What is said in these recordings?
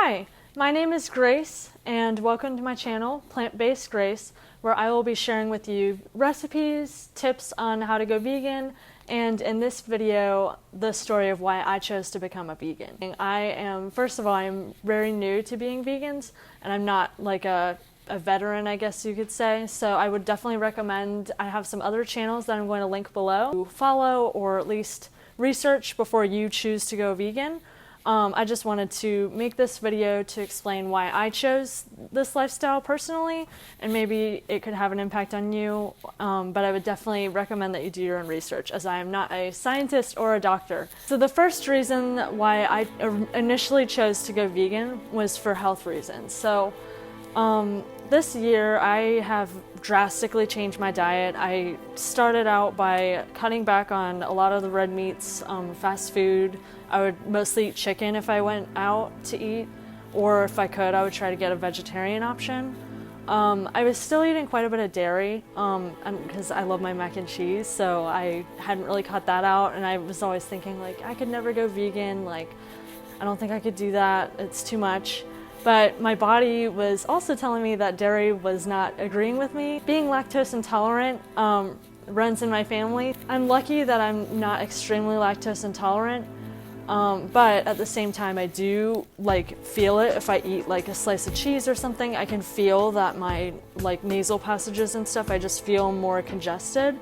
Hi, my name is Grace and welcome to my channel, Plant-Based Grace, where I will be sharing with you recipes, tips on how to go vegan, and in this video, the story of why I chose to become a vegan. First of all, I'm very new to being vegans, and I'm not like a veteran, I guess you could say, so I would definitely recommend, I have some other channels that I'm going to link below. Follow or at least research before you choose to go vegan. I just wanted to make this video to explain why I chose this lifestyle personally, and maybe it could have an impact on you, but I would definitely recommend that you do your own research, as I am not a scientist or a doctor. So the first reason why I initially chose to go vegan was for health reasons. So this year I have drastically changed my diet. I started out by cutting back on a lot of the red meats, fast food. I would mostly eat chicken if I went out to eat, or if I could, I would try to get a vegetarian option. I was still eating quite a bit of dairy because I love my mac and cheese, so I hadn't really cut that out, and I was always thinking, like, I could never go vegan, like, I don't think I could do that, it's too much. But my body was also telling me that dairy was not agreeing with me. Being lactose intolerant runs in my family. I'm lucky that I'm not extremely lactose intolerant, but at the same time I do feel it. If I eat like a slice of cheese or something, I can feel that my nasal passages and stuff, I just feel more congested.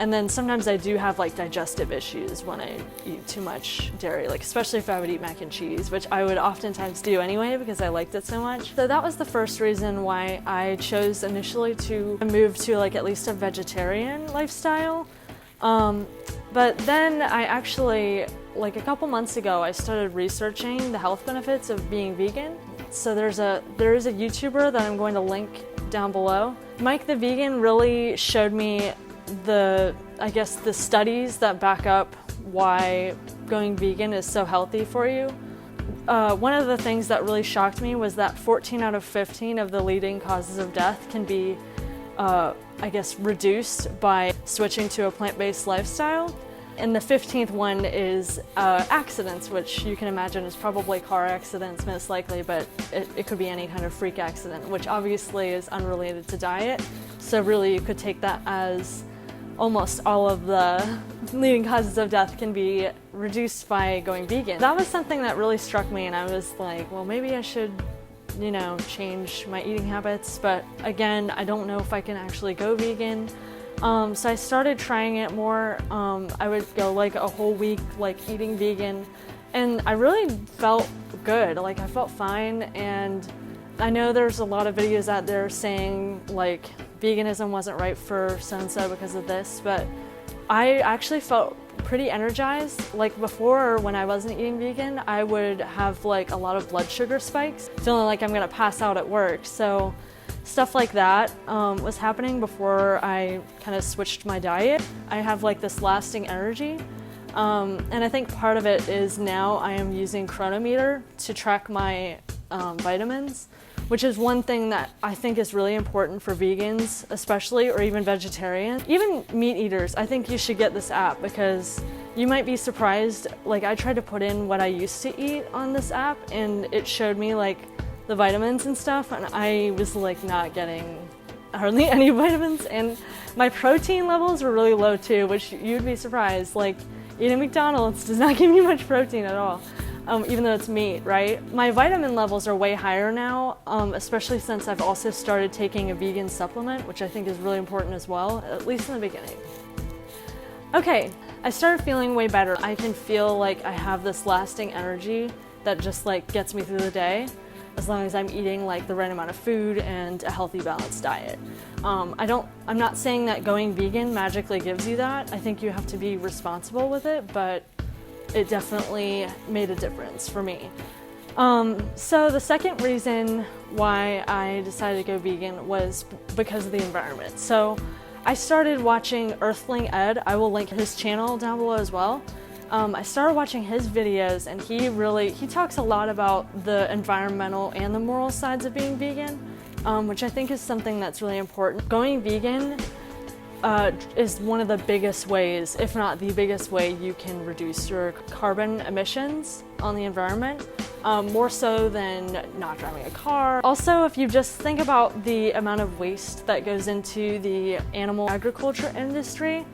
And then sometimes I do have digestive issues when I eat too much dairy, especially if I would eat mac and cheese, which I would oftentimes do anyway because I liked it so much. So that was the first reason why I chose initially to move to at least a vegetarian lifestyle. But then I actually, a couple months ago, I started researching the health benefits of being vegan. So there is a YouTuber that I'm going to link down below. Mike the Vegan really showed me the studies that back up why going vegan is so healthy for you. One of the things that really shocked me was that 14 out of 15 of the leading causes of death can be reduced by switching to a plant-based lifestyle. And the 15th one is accidents, which you can imagine is probably car accidents most likely, but it could be any kind of freak accident, which obviously is unrelated to diet. So really you could take that as almost all of the leading causes of death can be reduced by going vegan. That was something that really struck me, and I was like, well, maybe I should, change my eating habits, but again, I don't know if I can actually go vegan. So I started trying it more. I would go a whole week eating vegan, and I really felt good. I felt fine, and I know there's a lot of videos out there saying veganism wasn't right for so-and-so because of this, but I actually felt pretty energized. Before, when I wasn't eating vegan, I would have a lot of blood sugar spikes, feeling like I'm gonna pass out at work. So stuff like that was happening before I kind of switched my diet. I have this lasting energy, and I think part of it is now I am using Chronometer to track my vitamins, which is one thing that I think is really important for vegans, especially, or even vegetarians. Even meat eaters, I think you should get this app, because you might be surprised. I tried to put in what I used to eat on this app, and it showed me the vitamins and stuff, and I was not getting hardly any vitamins, and my protein levels were really low too, which you'd be surprised. Eating McDonald's does not give you much protein at all. Even though it's meat, right? My vitamin levels are way higher now, especially since I've also started taking a vegan supplement, which I think is really important as well, at least in the beginning. Okay, I started feeling way better. I can feel I have this lasting energy that just gets me through the day, as long as I'm eating the right amount of food and a healthy, balanced diet. I'm not saying that going vegan magically gives you that. I think you have to be responsible with it, but it definitely made a difference for me. So the second reason why I decided to go vegan was because of the environment. So I started watching Earthling Ed. I will link his channel down below as well. I started watching his videos, and he talks a lot about the environmental and the moral sides of being vegan, which I think is something that's really important. Going vegan is one of the biggest ways, if not the biggest way, you can reduce your carbon emissions on the environment. more so than not driving a car. Also, if you just think about the amount of waste that goes into the animal agriculture industry,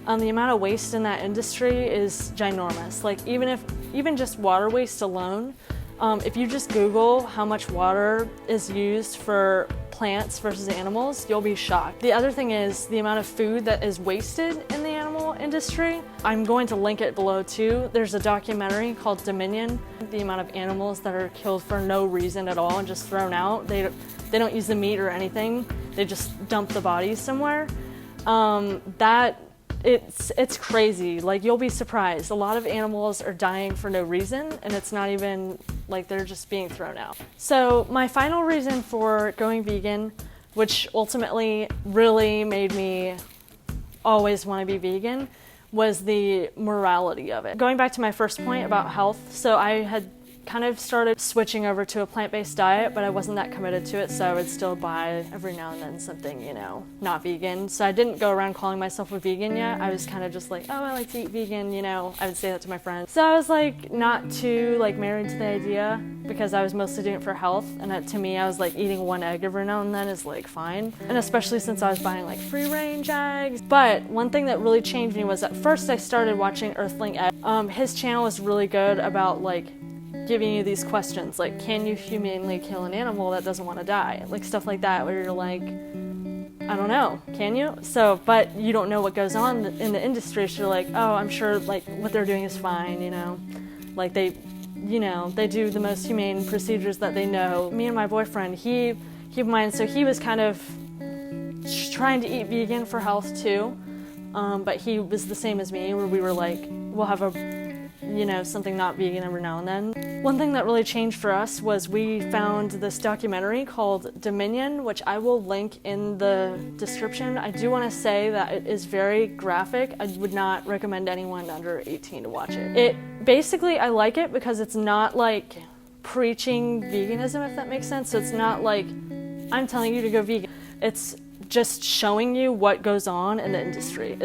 the amount of waste in that industry is ginormous. Like even just water waste alone, if you just Google how much water is used for plants versus animals, you'll be shocked. The other thing is the amount of food that is wasted in the animal industry. I'm going to link it below too. There's a documentary called Dominion. The amount of animals that are killed for no reason at all and just thrown out. They don't use the meat or anything. They just dump the bodies somewhere. It's crazy. Like, you'll be surprised. A lot of animals are dying for no reason, and it's not even like they're just being thrown out. So my final reason for going vegan, which ultimately really made me always want to be vegan, was the morality of it. Going back to my first point about health, so I had kind of started switching over to a plant-based diet, but I wasn't that committed to it, so I would still buy every now and then something, you know, not vegan. So I didn't go around calling myself a vegan yet. I was kind of just like, oh, I like to eat vegan, you know. I would say that to my friends. So I was like not too like married to the idea, because I was mostly doing it for health, and to me I was like eating one egg every now and then is like fine, and especially since I was buying like free-range eggs. But one thing that really changed me was at first I started watching Earthling Egg. His channel is really good about like giving you these questions, like, can you humanely kill an animal that doesn't want to die? Like stuff like that, where you're like, I don't know, can you? So, but you don't know what goes on in the industry, so you're like, oh, I'm sure like what they're doing is fine, you know? Like they do the most humane procedures that they know. Me and my boyfriend, keep in mind, so he was kind of trying to eat vegan for health too, but he was the same as me, where we were like, we'll have something not vegan every now and then. One thing that really changed for us was we found this documentary called Dominion, which I will link in the description. I do want to say that it is very graphic. I would not recommend anyone under 18 to watch it. Basically, I like it because it's not like preaching veganism, if that makes sense. So it's not like I'm telling you to go vegan. It's just showing you what goes on in the industry.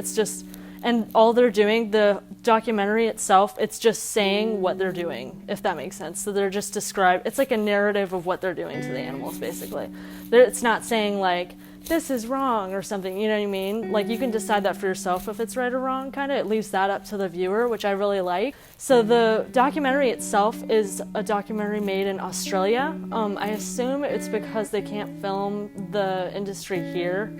And all they're doing, the documentary itself, it's just saying what they're doing, if that makes sense. So they're just it's like a narrative of what they're doing to the animals, basically. It's not saying like, this is wrong or something, you know what I mean? Like, you can decide that for yourself if it's right or wrong, kind of. It leaves that up to the viewer, which I really like. So the documentary itself is a documentary made in Australia. I assume it's because they can't film the industry here,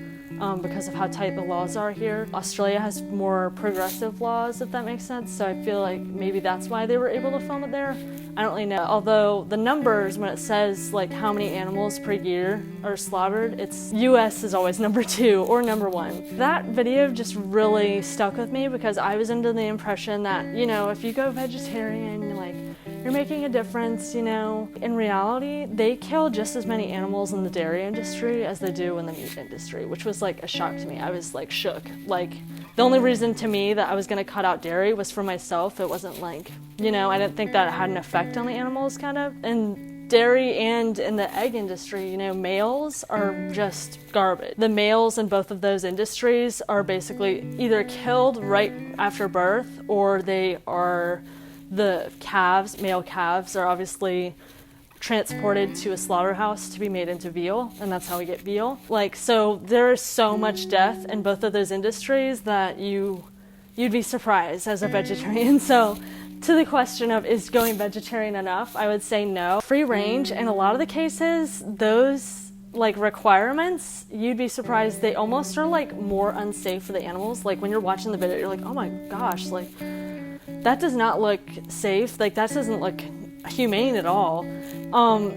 because of how tight the laws are here. Australia has more progressive laws, if that makes sense, so I feel like maybe that's why they were able to film it there. I don't really know. Although the numbers, when it says like how many animals per year are slaughtered, it's US is always number 2 or number 1. That video just really stuck with me because I was under the impression that, you know, if you go vegetarian, like, you're making a difference, you know. In reality, they kill just as many animals in the dairy industry as they do in the meat industry, which was like a shock to me. I was like shook. Like, the only reason to me that I was gonna cut out dairy was for myself. It wasn't like, you know, I didn't think that it had an effect on the animals, kind of. In dairy and in the egg industry, you know, males are just garbage. The males in both of those industries are basically either killed right after birth, or the male calves are obviously transported to a slaughterhouse to be made into veal, and that's how we get veal. Like, so there is so much death in both of those industries that you'd be surprised as a vegetarian. So to the question of, is going vegetarian enough? I would say no. Free range, in a lot of the cases, those like requirements, you'd be surprised, they almost are like more unsafe for the animals. Like, when you're watching the video, you're like, oh my gosh, like, that does not look safe. Like, that doesn't look humane at all.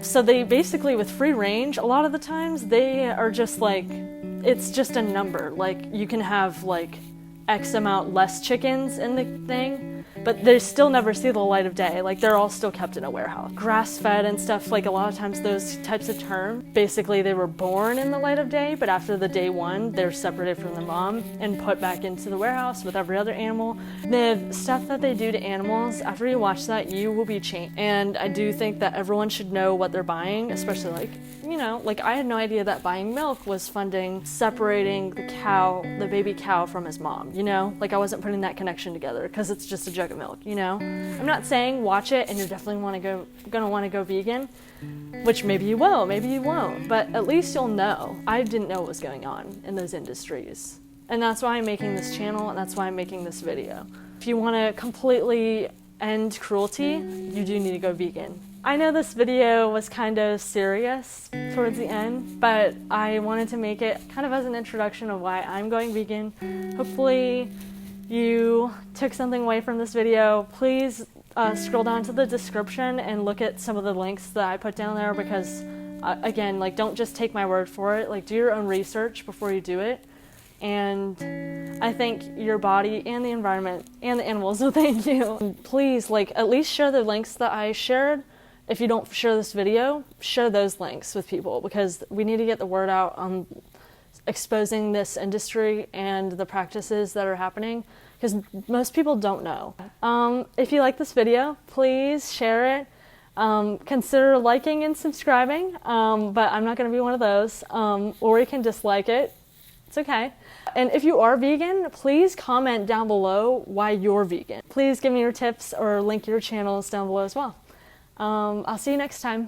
So they basically, with free range, a lot of the times they are just like, it's just a number. Like, you can have like X amount less chickens in the thing, but they still never see the light of day. Like, they're all still kept in a warehouse. Grass-fed and stuff, like, a lot of times those types of terms, basically they were born in the light of day, but after the day 1, they're separated from the mom and put back into the warehouse with every other animal. The stuff that they do to animals, after you watch that, you will be changed. And I do think that everyone should know what they're buying, especially like, you know, like, I had no idea that buying milk was funding separating the baby cow from his mom, you know? Like, I wasn't putting that connection together because it's just a joke. jug of milk, you know? I'm not saying watch it and you're definitely gonna want to go vegan, which maybe you will, maybe you won't, but at least you'll know. I didn't know what was going on in those industries. And that's why I'm making this channel, and that's why I'm making this video. If you want to completely end cruelty, you do need to go vegan. I know this video was kind of serious towards the end, but I wanted to make it kind of as an introduction of why I'm going vegan. Hopefully you took something away from this video. Please scroll down to the description and look at some of the links that I put down there, because again, like, don't just take my word for it. Like, do your own research before you do it. And I think your body and the environment and the animals will thank you. Please, like, at least share the links that I shared. If you don't share this video, share those links with people, because we need to get the word out on exposing this industry and the practices that are happening, because most people don't know. If you like this video, please share it. Consider liking and subscribing, but I'm not going to be one of those. Or you can dislike it. It's okay. And if you are vegan, please comment down below why you're vegan. Please give me your tips or link your channels down below as well. I'll see you next time.